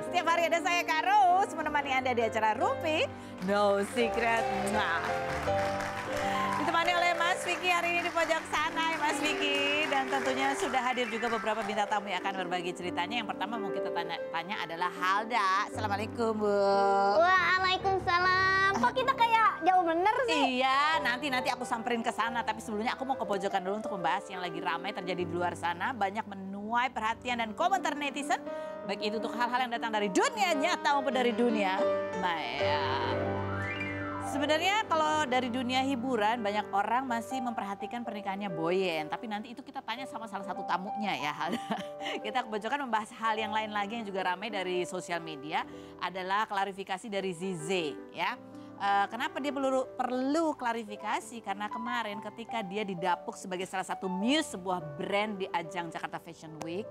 Setiap hari ada saya Kak Ros menemani Anda di acara Rumpi No Secret. Nah. Ditemani oleh Mas Vicky hari ini di pojok sana ya Mas Vicky. Dan tentunya sudah hadir juga beberapa bintang tamu yang akan berbagi ceritanya. Yang pertama mau kita tanya adalah Halda. Assalamualaikum Bu. Waalaikumsalam. Kok kita kayak jauh bener sih? Iya, nanti aku samperin ke sana. Tapi sebelumnya aku mau ke pojokan dulu untuk membahas yang lagi ramai terjadi di luar sana. Banyak menuai perhatian dan komentar netizen. Baik itu untuk hal-hal yang datang dari dunia nyata maupun dari dunia maya. Sebenarnya kalau dari dunia hiburan banyak orang masih memperhatikan pernikahannya Boyen. Tapi nanti itu kita tanya sama salah satu tamunya ya. Kita kebetulan membahas hal yang lain lagi yang juga ramai dari sosial media. Adalah klarifikasi dari Zize ya. Kenapa dia perlu klarifikasi? Karena kemarin ketika dia didapuk sebagai salah satu muse sebuah brand di ajang Jakarta Fashion Week.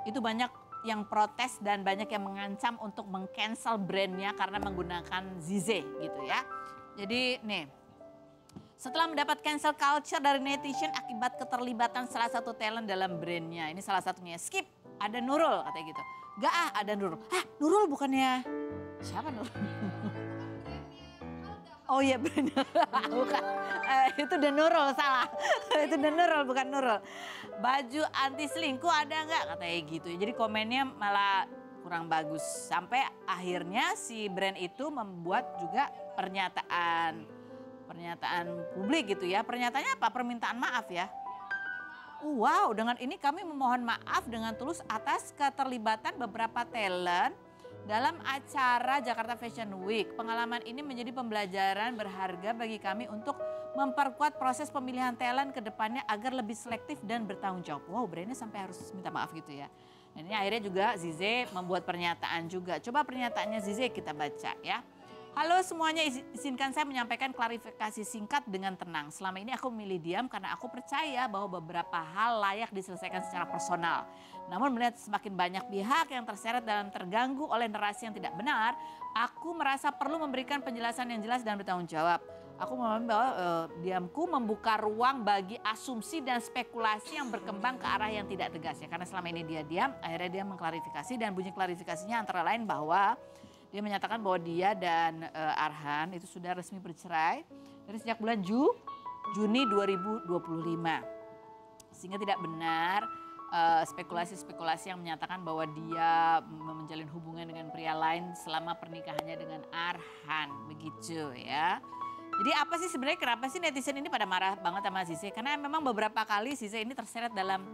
Itu banyak yang protes dan banyak yang mengancam untuk meng-cancel brandnya karena menggunakan Zize gitu ya. Jadi nih, setelah mendapat cancel culture dari netizen akibat keterlibatan salah satu talent dalam brandnya. Ini salah satunya Skip, ada Nurul katanya gitu. Gak ada Nurul. Nurul bukannya, siapa Nurul? Oh iya benar, bukan. Itu The Nurul, salah. Itu The Nurul, bukan Nurul. Baju anti selingkuh ada nggak katanya gitu. Jadi komennya malah kurang bagus. Sampai akhirnya si brand itu membuat juga pernyataan publik gitu ya. Pernyataannya apa? Permintaan maaf ya. Wow, dengan ini kami memohon maaf dengan tulus atas keterlibatan beberapa talent dalam acara Jakarta Fashion Week. Pengalaman ini menjadi pembelajaran berharga bagi kami untuk memperkuat proses pemilihan talent ke depannya agar lebih selektif dan bertanggung jawab. Wow, brandnya sampai harus minta maaf gitu ya. Dan ini akhirnya juga Zize membuat pernyataan juga. Coba pernyataannya Zize kita baca ya. Halo semuanya, izinkan saya menyampaikan klarifikasi singkat dengan tenang. Selama ini aku memilih diam karena aku percaya bahwa beberapa hal layak diselesaikan secara personal. Namun melihat semakin banyak pihak yang terseret dan terganggu oleh narasi yang tidak benar, aku merasa perlu memberikan penjelasan yang jelas dan bertanggung jawab. Aku memahami bahwa diamku membuka ruang bagi asumsi dan spekulasi yang berkembang ke arah yang tidak tegas ya. Karena selama ini dia diam, akhirnya dia mengklarifikasi dan bunyi klarifikasinya antara lain bahwa dia menyatakan bahwa dia dan Arhan itu sudah resmi bercerai dari sejak bulan Juni 2025. Sehingga tidak benar spekulasi-spekulasi yang menyatakan bahwa dia menjalin hubungan dengan pria lain selama pernikahannya dengan Arhan. Begitu ya. Jadi apa sih sebenarnya kenapa sih netizen ini pada marah banget sama Zize? Karena memang beberapa kali Zize ini terseret dalam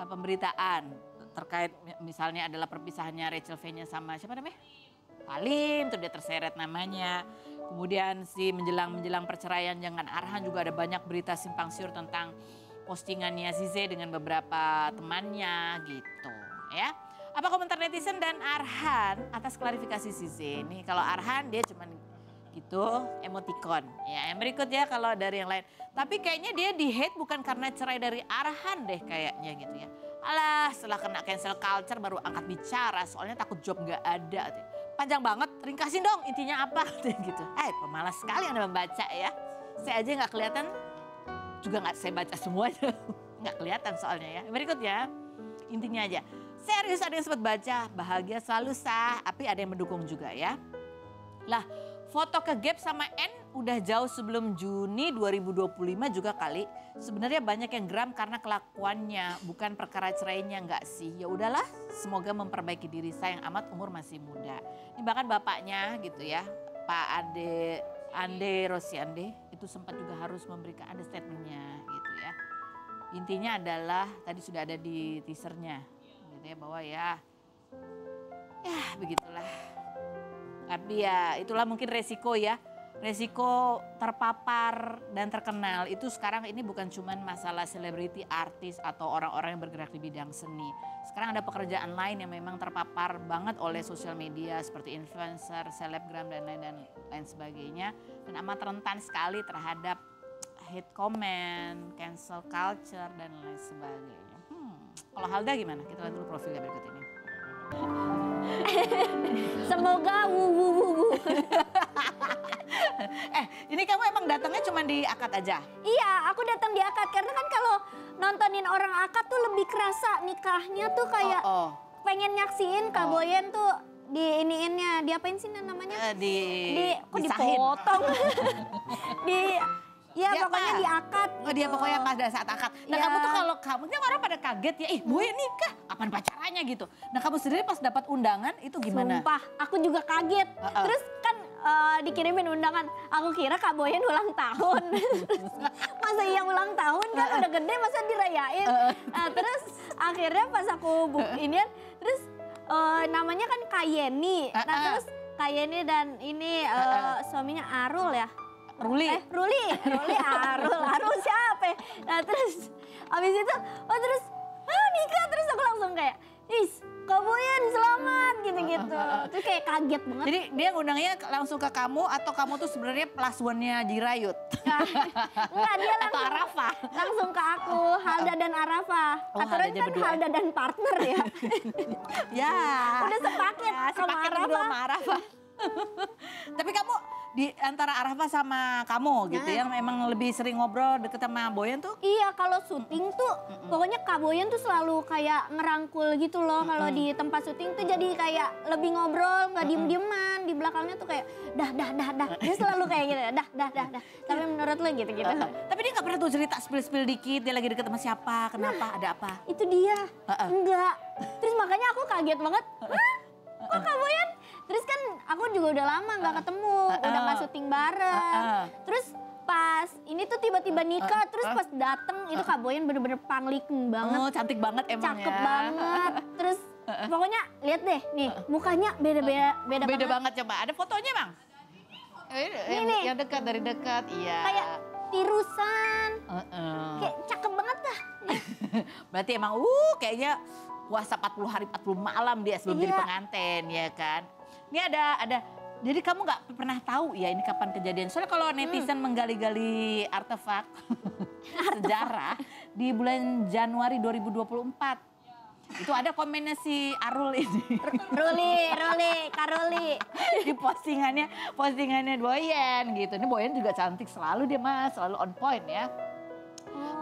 pemberitaan. Terkait misalnya adalah perpisahannya Rachel V-nya sama siapa namanya? Palim, tuh dia terseret namanya. Kemudian si menjelang perceraian dengan Arhan juga ada banyak berita simpang siur tentang postingannya Zize dengan beberapa temannya gitu ya. Apa komentar netizen dan Arhan atas klarifikasi Zize? Nih kalau Arhan dia cuman gitu emoticon ya. Yang berikut ya kalau dari yang lain. Tapi kayaknya dia di hate bukan karena cerai dari Arhan deh kayaknya gitu ya. Alah setelah kena cancel culture baru angkat bicara soalnya takut job gak ada. Panjang banget, ringkasin dong intinya apa gitu. Pemalas sekali Anda membaca ya. Saya aja nggak kelihatan, juga nggak saya baca semuanya. Nggak kelihatan soalnya ya. Berikut ya, intinya aja. Serius ada yang sempat baca, bahagia selalu sah, tapi ada yang mendukung juga ya. Lah, foto ke Gap sama N udah jauh sebelum Juni 2025 juga kali. Sebenarnya banyak yang geram karena kelakuannya, bukan perkara cerainya enggak sih. Ya udahlah, semoga memperbaiki diri sayang amat umur masih muda. Ini bahkan bapaknya gitu ya, Pak Ande Rosiande itu sempat juga harus memberikan ada statementnya gitu ya. Intinya adalah tadi sudah ada di teasernya gitu ya bahwa ya begitulah. Tapi ya itulah mungkin resiko ya. Resiko terpapar dan terkenal itu sekarang ini bukan cuma masalah selebriti, artis atau orang-orang yang bergerak di bidang seni. Sekarang ada pekerjaan lain yang memang terpapar banget oleh sosial media seperti influencer, selebgram dan lain sebagainya. Dan amat rentan sekali terhadap hate comment, cancel culture dan lain sebagainya. Kalau Halda gimana? Kita lihat dulu profilnya berikut ini. Semoga wu. Ini kamu emang datangnya cuma di akad aja? Iya, aku datang di akad karena kan kalau nontonin orang akad tuh lebih kerasa nikahnya tuh kayak pengen nyaksiin Kak Boyen tuh diapain sih namanya? Kok disahin. dipotong? Ya pokoknya diakad. Oh dia pokoknya pada saat akad. Nah kamu tuh kalau kamu kan orang pada kaget ya, Boyen nikah, kapan pacarannya gitu. Nah kamu sendiri pas dapat undangan itu gimana? Sumpah, aku juga kaget. Terus kan dikirimin undangan, aku kira Kak Boyen ulang tahun. Masa iya ulang tahun kan udah gede masa dirayain. Terus akhirnya pas aku inian, terus namanya kan Kak Yeni. Nah terus Kak Yeni dan ini suaminya Arul ya. Ruli Arul siapa ya? Nah terus abis itu, terus nikah, terus aku langsung kayak, Kak Boyen selamat gitu-gitu. Terus kayak kaget banget. Jadi dia ngundangnya langsung ke kamu atau kamu tuh sebenarnya plus one-nya Jirayut? Enggak, dia atau Arafah? Langsung ke aku, Halda dan Arafah. Aturan kan berdua. Halda dan partner ya. Ya. Udah sepaket sama Arafah. Tapi kamu di antara Arafah sama kamu gitu yang memang lebih sering ngobrol deket sama Boyen tuh? Iya, kalau syuting tuh pokoknya Kak Boyen tuh selalu kayak ngerangkul gitu loh. Kalau di tempat syuting tuh jadi kayak lebih ngobrol, nggak diem-dieman. Di belakangnya tuh kayak dah. Dia selalu kayak gitu, dah. Tapi menurut lo gitu-gitu. Tapi dia nggak pernah tuh cerita spill dikit, dia lagi deket sama siapa, kenapa, ada apa? Itu dia, enggak. Terus makanya aku kaget banget, kok Kak Boyen? Terus kan aku juga udah lama nggak ketemu, udah nggak syuting bareng. Terus pas ini tuh tiba-tiba nikah, terus pas dateng itu Kak Boyen bener-bener pangliking banget. Oh cantik banget emang Cakep banget. Terus pokoknya lihat deh nih mukanya beda banget. Coba ada fotonya Bang? Ini yang dekat, dari dekat, iya. Kayak tirusan, kayak cakep banget dah. Berarti emang kayaknya puasa 40 hari 40 malam dia sebelum jadi pengantin ya kan. Ini ada, jadi kamu nggak pernah tahu ya ini kapan kejadian. Soalnya kalau netizen menggali-gali artefak sejarah di bulan Januari 2024. Itu ada komennya si Arul ini. Kak Ruli. Di postingannya Boyen gitu. Ini Boyen juga cantik selalu dia Mas, selalu on point ya.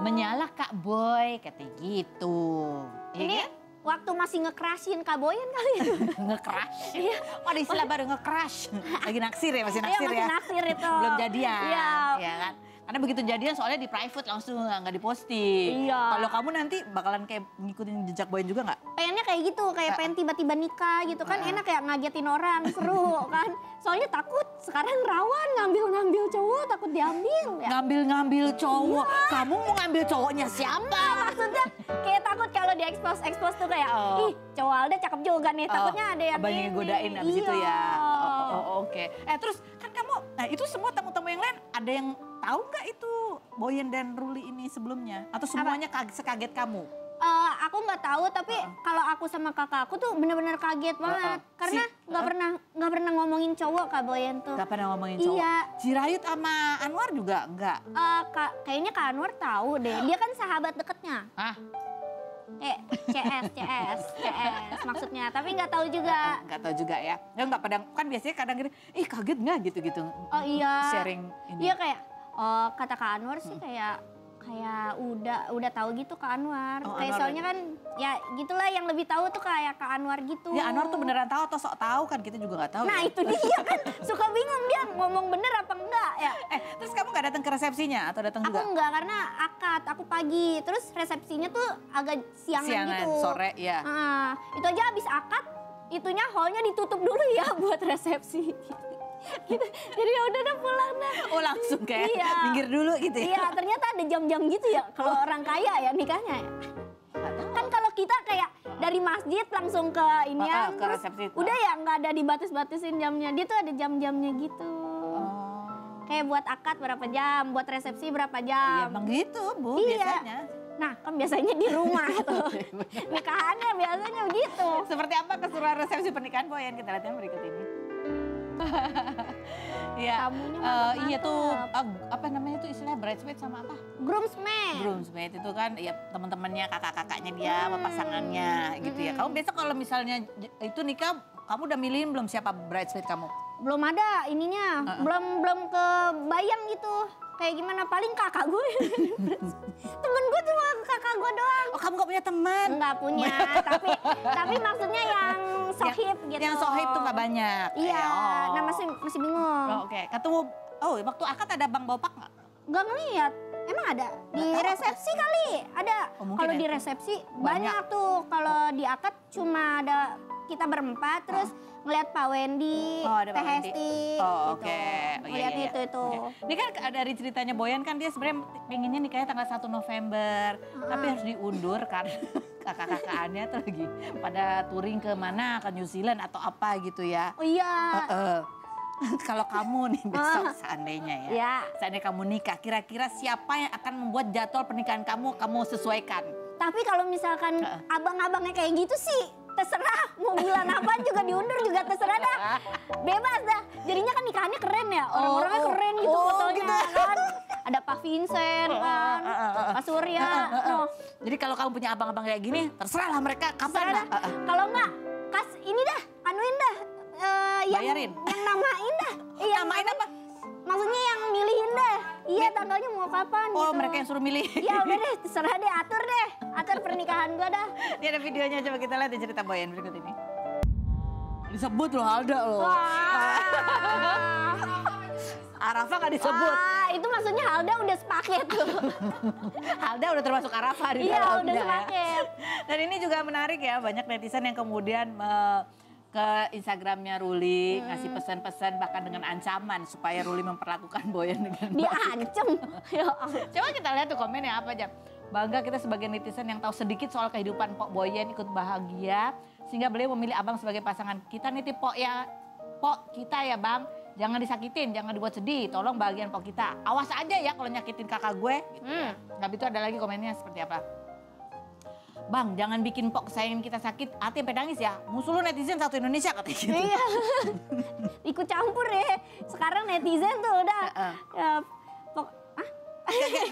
Menyala Kak Boy, katanya gitu. Ini waktu masih nge-crushin Kak Boyen kali ya? Nge-crush? Ada istilah baru nge-crush. Lagi naksir ya, masih naksir ya? Masih naksir itu. Belum jadian, Iya. ya kan? Karena begitu jadian soalnya di private langsung nggak diposting. Iya. Kalau kamu nanti bakalan kayak ngikutin jejak Boyen juga nggak? Pengennya kayak gitu, kayak pengen tiba-tiba nikah gitu kan enak ya ngagetin orang, seru kan. Soalnya takut sekarang rawan ngambil cowok takut diambil ya. Ngambil cowok, kamu mau ngambil cowoknya siapa? Nah, maksudnya kayak takut kalau di expose tuh kayak, cowok Alda cakep juga nih, takutnya ada yang abang yang godain abis itu ya. Oke. Terus kan kamu, nah itu semua tamu-tamu yang lain ada yang tahu nggak itu Boyen dan Ruli ini sebelumnya? Atau semuanya sekaget kamu? Aku nggak tahu, tapi kalau aku sama kakak aku tuh bener-bener kaget banget. Karena nggak pernah ngomongin cowok Kak Boyen tuh. Nggak pernah ngomongin cowok? Iya. Jirayut sama Anwar juga enggak? Kayaknya Kak Anwar tahu deh, dia kan sahabat deketnya. Hah? CS maksudnya, tapi nggak tahu juga. Nggak tahu juga ya. Ya nggak pada, kan biasanya kadang gini, kaget nggak gitu-gitu. Oh iya. Sharing ini. Iya kayak, kata Kak Anwar sih kayak udah tahu gitu Kak Anwar. Kayak Anwar soalnya kan ya gitulah yang lebih tahu tuh kayak Kak Anwar gitu. Ya Anwar tuh beneran tahu atau sok tahu kan kita juga nggak tahu. Nah ya. itu dia kan suka bingung dia ngomong bener apa enggak ya. Terus kamu nggak datang ke resepsinya atau datang juga? Aku enggak karena akad, aku pagi. Terus resepsinya tuh agak siangan gitu. Sore ya. Itu aja habis akad, itunya hallnya ditutup dulu ya buat resepsi. Gitu. Jadi ya udah pulang dah. Oh langsung kayak minggir dulu gitu ya? Iya ternyata ada jam-jam gitu ya kalau orang kaya ya nikahnya ya. Kan kalau kita kayak dari masjid langsung ke ini ya, ke resepsi. Udah ya nggak ada dibatas-batasin jamnya. Dia tuh ada jam-jamnya gitu. Kayak buat akad berapa jam, buat resepsi berapa jam. Iya emang gitu Bu biasanya. Nah kan biasanya di rumah tuh. Nikahannya biasanya begitu. Seperti apa keseruan resepsi pernikahan Boyen? Kita lihat yang berikut ini. Iya, iya tuh apa namanya tuh istilahnya bridesmaid sama apa? Groomsmaid. Groomsmaid itu kan ya teman-temannya kakak-kakaknya dia sama pasangannya gitu ya. Kamu biasa kalau misalnya itu nikah, kamu udah milihin belum siapa bridesmaid kamu? Belum ada ininya, belum kebayang gitu. kayak gimana, paling kakak gue. Temen gue cuma kakak gue doang. Oh, kamu gak punya teman? Enggak punya, tapi maksudnya yang sohib gitu. Yang sohib tuh gak banyak? Iya, Oh. nah masih bingung. Oh, oke. Ketemu, waktu akad ada Bang Bopak gak? Gak ngeliat, emang ada? Di resepsi kali ada. Oh, mungkin Kalau ya. di resepsi banyak tuh, kalau di akad cuma ada kita berempat, terus ngeliat Pak Wendy, Oh, ada Pak Teh Wendy. Hesti, Oh, gitu. oke. Oh, Ngeliat iya. itu. Oke. Ini kan dari ceritanya Boyan kan dia sebenarnya pengennya nikahnya tanggal 1 November. Tapi harus diundur karena kakak-kakaknya tuh lagi pada touring ke mana, ke New Zealand atau apa gitu ya. Oh iya. Kalau kamu nih besok seandainya ya. Ya. Seandainya kamu nikah, kira-kira siapa yang akan membuat jadwal pernikahan kamu sesuaikan? Tapi kalau misalkan abang-abangnya kayak gitu sih, terserah mau bulan apa juga diundur juga terserah dah. Bebas dah. Jadinya kan nikahannya keren ya. Orang-orangnya keren gitu fotonya gitu. kan. Ada Pak Vincent kan, Pak Surya. No. Jadi kalau kamu punya abang-abang kayak gini, terserah lah mereka kapan Terserah lah. dah. Kalau enggak, ini dah, anuin dah. Bayarin? Yang namain dah. Iya, Namain apa? Maksudnya yang milihin deh. Iya, tanggalnya mau kapan Oh, gitu. mereka yang suruh milih. Ya udah deh, terserah deh, atur deh. Atur pernikahan gua dah. Ini ada videonya, coba kita lihat di cerita Boyan berikut ini. Disebut loh Alda loh. Wah. Arafah gak disebut. Wah, itu maksudnya Halda udah sepaket tuh. Alda udah termasuk Arafah di Iya, dalamnya. udah sepaket. Dan ini juga menarik ya, banyak netizen yang kemudian ke Instagramnya Ruli, ngasih pesan-pesan bahkan dengan ancaman supaya Ruli memperlakukan Boyan dengan baik. Diancem. Ya Allah. Coba kita lihat tuh komennya apa aja. Bangga kita sebagai netizen yang tahu sedikit soal kehidupan Pok Boyan ikut bahagia. Sehingga beliau memilih abang sebagai pasangan. Kita nitip Pok ya, Pok kita ya bang. Jangan disakitin, jangan dibuat sedih. Tolong bahagian Pok kita. Awas aja ya kalau nyakitin kakak gue. Gitu ya. Tapi itu ada lagi komennya seperti apa. Bang, jangan bikin Pok kesayangan kita sakit, hati sampai nangis ya. Musuh lu netizen satu Indonesia katanya gitu. Iya. Ikut campur ya. Sekarang netizen tuh udah.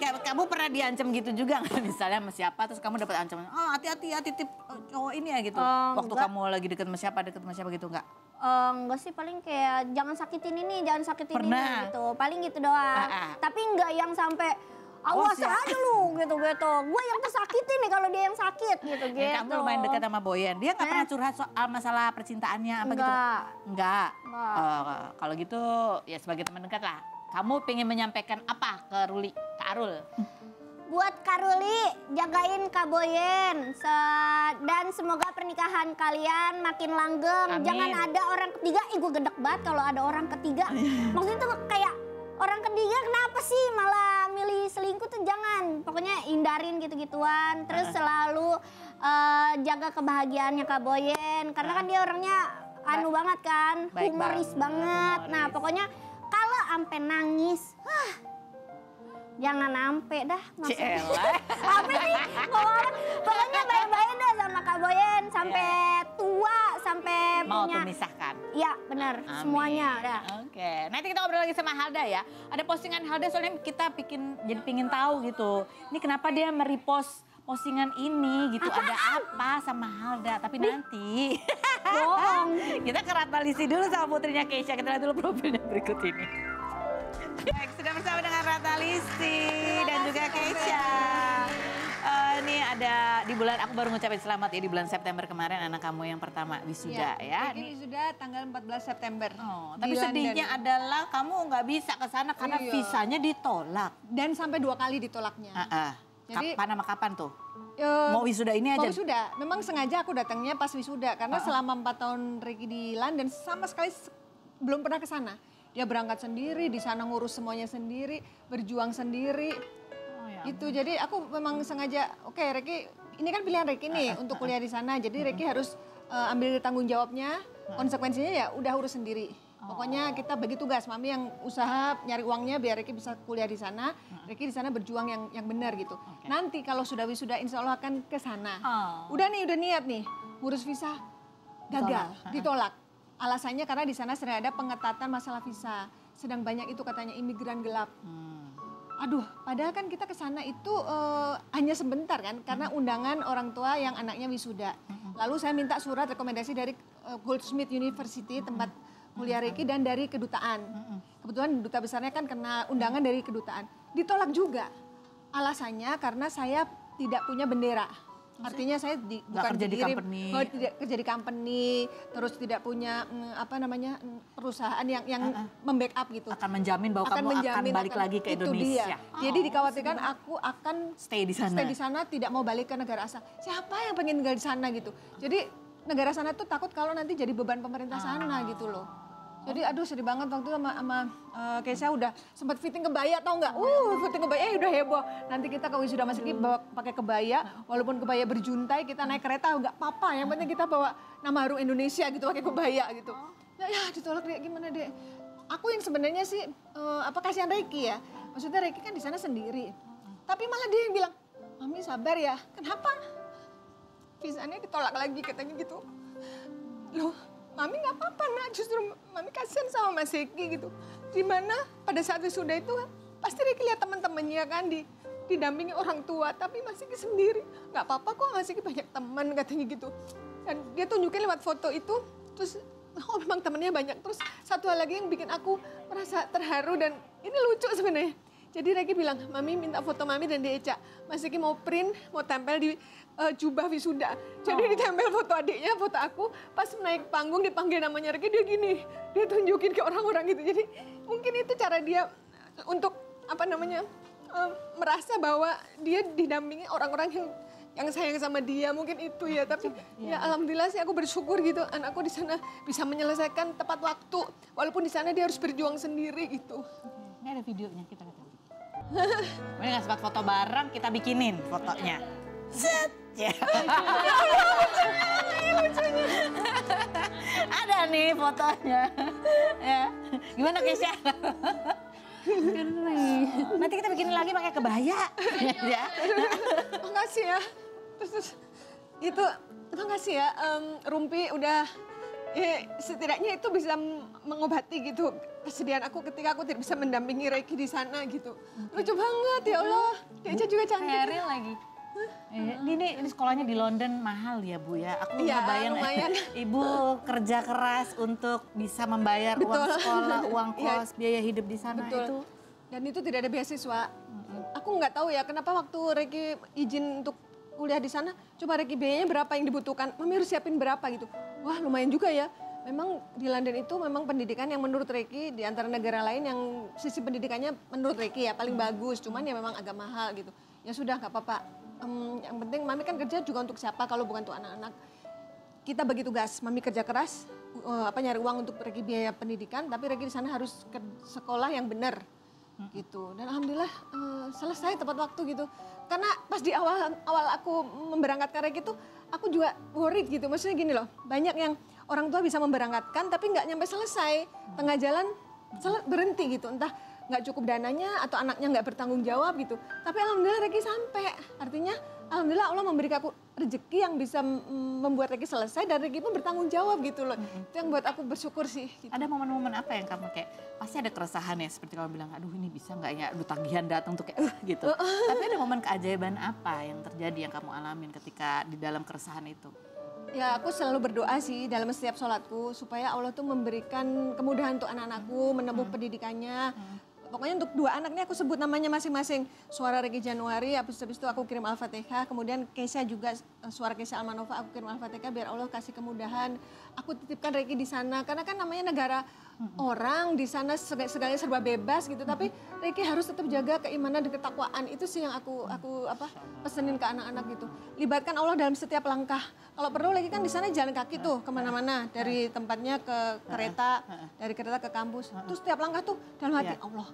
Ya, Kamu pernah diancam gitu juga nggak? Misalnya sama siapa terus kamu dapat ancaman, oh hati-hati ya titip cowok ini ya gitu. Waktu enggak. kamu lagi deket sama siapa gitu nggak? Enggak sih, paling kayak jangan sakitin ini, jangan sakitin Pernah. ini gitu. Paling gitu doang. Tapi enggak yang sampai awas ya. aja lu gitu-gitu. Gue yang tersakitin nih kalau dia yang sakit gitu-gitu. Kamu lumayan dekat sama Boyan. Dia nggak pernah curhat soal masalah percintaannya apa gitu? Enggak. Kalau gitu ya sebagai teman dekat lah. Kamu pengen menyampaikan apa ke Ruli, ke Arul? Buat Kak Ruli, jagain Kak Boyen. Dan semoga pernikahan kalian makin langgeng. Amin. Jangan ada orang ketiga. Gue gedek banget kalau ada orang ketiga. Maksudnya tuh kayak orang ketiga kenapa sih malah milih selingkuh tuh, jangan. Pokoknya hindarin gitu-gituan. Terus selalu jaga kebahagiaannya Kak Boyen. Karena kan dia orangnya banget kan. Baik Humoris banget. Nah pokoknya kalau ampe nangis, jangan ampe dah. Ciela. Apa sih? Pokoknya baik-baik deh sama Kak Boyen sampai tua, sampai Mau punya. memisahkan. Iya benar, semuanya dah. Oke, nanti kita ngobrol lagi sama Halda ya. Ada postingan Halda soalnya kita pingin tahu gitu. Ini kenapa dia merepost postingan ini gitu. Ada apa sama Halda? Tapi nanti Bohong. kita ke Ratalisi dulu sama putrinya Keisha. Kita lihat dulu profilnya berikut ini. Baik, sudah bersama dengan Ratalisi dan juga Keisha. Ini ada di bulan, aku baru ngucapin selamat ya, di bulan September kemarin anak kamu yang pertama wisuda ya. Ini wisuda tanggal 14 September. Oh, di tapi sedihnya London. adalah kamu nggak bisa ke sana karena Iya. visanya ditolak. Dan sampai 2 kali ditolaknya. Jadi- Kapan sama kapan tuh? Eh, Mau wisuda ini mau aja? wisuda. Memang sengaja aku datangnya pas wisuda karena selama 4 tahun Ricky di London sama sekali belum pernah ke sana. Dia berangkat sendiri, di sana ngurus semuanya sendiri, berjuang sendiri. Oh, ya. Gitu. Jadi aku memang sengaja, oke Ricky, ini kan pilihan Ricky nih untuk kuliah di sana. Jadi Ricky harus ambil tanggung jawabnya, konsekuensinya ya udah urus sendiri. Pokoknya kita bagi tugas, Mami yang usaha nyari uangnya biar Ricky bisa kuliah di sana, Ricky di sana berjuang yang benar gitu. Nanti kalau sudah wisuda insya Allah akan ke sana. Udah niat nih, ngurus visa gagal, ditolak. Alasannya karena di sana sedang ada pengetatan masalah visa, sedang banyak itu katanya imigran gelap. Aduh, padahal kan kita ke sana itu hanya sebentar kan, karena undangan orang tua yang anaknya wisuda. Lalu saya minta surat rekomendasi dari Goldsmith University, tempat kuliah Reiki dan dari kedutaan. Kebetulan duta besarnya kan kena undangan dari kedutaan. Ditolak juga. Alasannya karena saya tidak punya bendera. Artinya saya bukan kerja di dikirim, company. tidak kerja di company, terus tidak punya perusahaan yang membackup gitu. Akan menjamin bahwa kamu akan balik lagi ke itu Indonesia. Dia. Jadi dikhawatirkan aku akan Stay di sana. tidak mau balik ke negara asal. Siapa yang pengen tinggal di sana gitu. Jadi negara sana tuh takut kalau nanti jadi beban pemerintah sana gitu loh. Jadi aduh sedih banget waktu itu sama Keisha udah sempat fitting kebaya tau nggak? Fitting kebaya udah heboh. Nanti kita ke wisuda Mas Riki bawa pakai kebaya, walaupun kebaya berjuntai kita naik kereta nggak apa-apa. Yang penting kita bawa nama harum Indonesia gitu pakai kebaya gitu. Ya ditolak Dek, gimana Dek? Aku yang sebenarnya sih kasihan Reiki ya. Maksudnya Reiki kan di sana sendiri. Tapi malah dia yang bilang, Mami sabar ya. Kenapa? Visanya ditolak lagi katanya gitu. Loh, Mami nggak apa-apa nak, justru Mami kasihan sama Mas Eki gitu. Dimana pada saat wisuda itu pasti Reiki lihat teman-temannya kan didampingi orang tua, tapi Mas Eki sendiri. Nggak apa-apa kok, Mas Eki banyak teman katanya gitu. Dan dia tunjukin lewat foto itu, terus oh memang temennya banyak. Terus satu hal lagi yang bikin aku merasa terharu dan ini lucu sebenarnya. Jadi Reiki bilang, Mami minta foto Mami dan Eca. Mas Eki mau print, mau tempel di jubah wisuda. Jadi ditempel foto adiknya, foto aku. Pas naik panggung dipanggil namanya Reiki, dia gini. Dia tunjukin ke orang-orang gitu. Jadi mungkin itu cara dia untuk merasa bahwa dia didampingi orang-orang yang sayang sama dia, mungkin itu ya. Tapi ya alhamdulillah sih aku bersyukur gitu, anakku di sana bisa menyelesaikan tepat waktu, walaupun di sana dia harus berjuang sendiri gitu. Ini ada videonya, kita lihat. Ini nggak sempat foto bareng, kita bikinin fotonya. Set, ya. Ada nih fotonya. Ya. Gimana Keisha? Nanti kita bikinin lagi pakai kebaya. Ya. Makasih ya. Terus itu makasih ya. Rumpi udah setidaknya itu bisa mengobati gitu kesedihan aku ketika aku tidak bisa mendampingi Reiki di sana gitu. Lucu banget ya Allah. Dia juga cantik. Serial lagi. Ini sekolahnya di London mahal ya Bu ya. Aku Iya, ngebayang lumayan. Ibu kerja keras untuk bisa membayar uang sekolah, uang kos, biaya hidup di sana. Betul. Itu. Dan itu tidak ada beasiswa. Aku nggak tahu ya kenapa waktu Reiki izin untuk kuliah di sana, coba Reiki biayanya berapa yang dibutuhkan, Mami harus siapin berapa gitu. Wah lumayan juga ya. Memang di London itu memang pendidikan yang menurut Reiki di antara negara lain yang sisi pendidikannya menurut Reiki ya paling bagus. Cuman ya memang agak mahal gitu. Ya sudah nggak apa-apa. Yang penting Mami kan kerja juga untuk siapa kalau bukan untuk anak-anak. Kita bagi tugas, Mami kerja keras, nyari uang untuk Reiki biaya pendidikan, tapi Reiki di sana harus ke sekolah yang benar gitu. Dan alhamdulillah selesai tepat waktu gitu. Karena pas di awal aku memberangkatkan Reiki itu, aku juga worried gitu. Maksudnya gini loh, banyak yang orang tua bisa memberangkatkan tapi nggak nyampe selesai, tengah jalan berhenti gitu. Entah nggak cukup dananya atau anaknya nggak bertanggung jawab gitu. Tapi alhamdulillah Reiki sampai. Artinya alhamdulillah Allah memberikan aku rezeki yang bisa membuat Reiki selesai dan Reiki pun bertanggung jawab gitu loh. Itu yang buat aku bersyukur sih. Gitu. Ada momen-momen apa yang kamu kayak, pasti ada keresahan ya seperti kamu bilang, aduh ini bisa nggak ya, aduh tagihan datang tuh kayak gitu. Tapi ada momen keajaiban apa yang terjadi yang kamu alamin ketika di dalam keresahan itu? Ya aku selalu berdoa sih dalam setiap sholatku supaya Allah tuh memberikan kemudahan untuk anak-anakku menempuh pendidikannya. Pokoknya untuk dua anaknya aku sebut namanya masing-masing. Suara Reiki Januari, habis itu aku kirim Al-Fatihah. Kemudian Keisha juga, suara Keisha Almanova aku kirim Al-Fatihah biar Allah kasih kemudahan. Aku titipkan Reiki di sana karena kan namanya negara orang di sana segalanya serba bebas gitu. Tapi Reiki harus tetap jaga keimanan dan ketakwaan. Itu sih yang aku pesenin ke anak-anak gitu. Libatkan Allah dalam setiap langkah. Kalau perlu lagi kan di sana jalan kaki tuh kemana-mana dari tempatnya ke kereta, dari kereta ke kampus. Terus setiap langkah tuh dalam hati Allah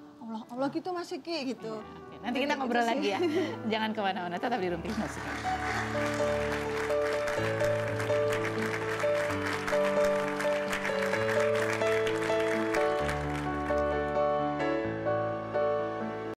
gitu Mas Eki gitu. Oke, nanti kita ngobrol lagi ya. Jangan kemana-mana, tetap di Rumpi Musik.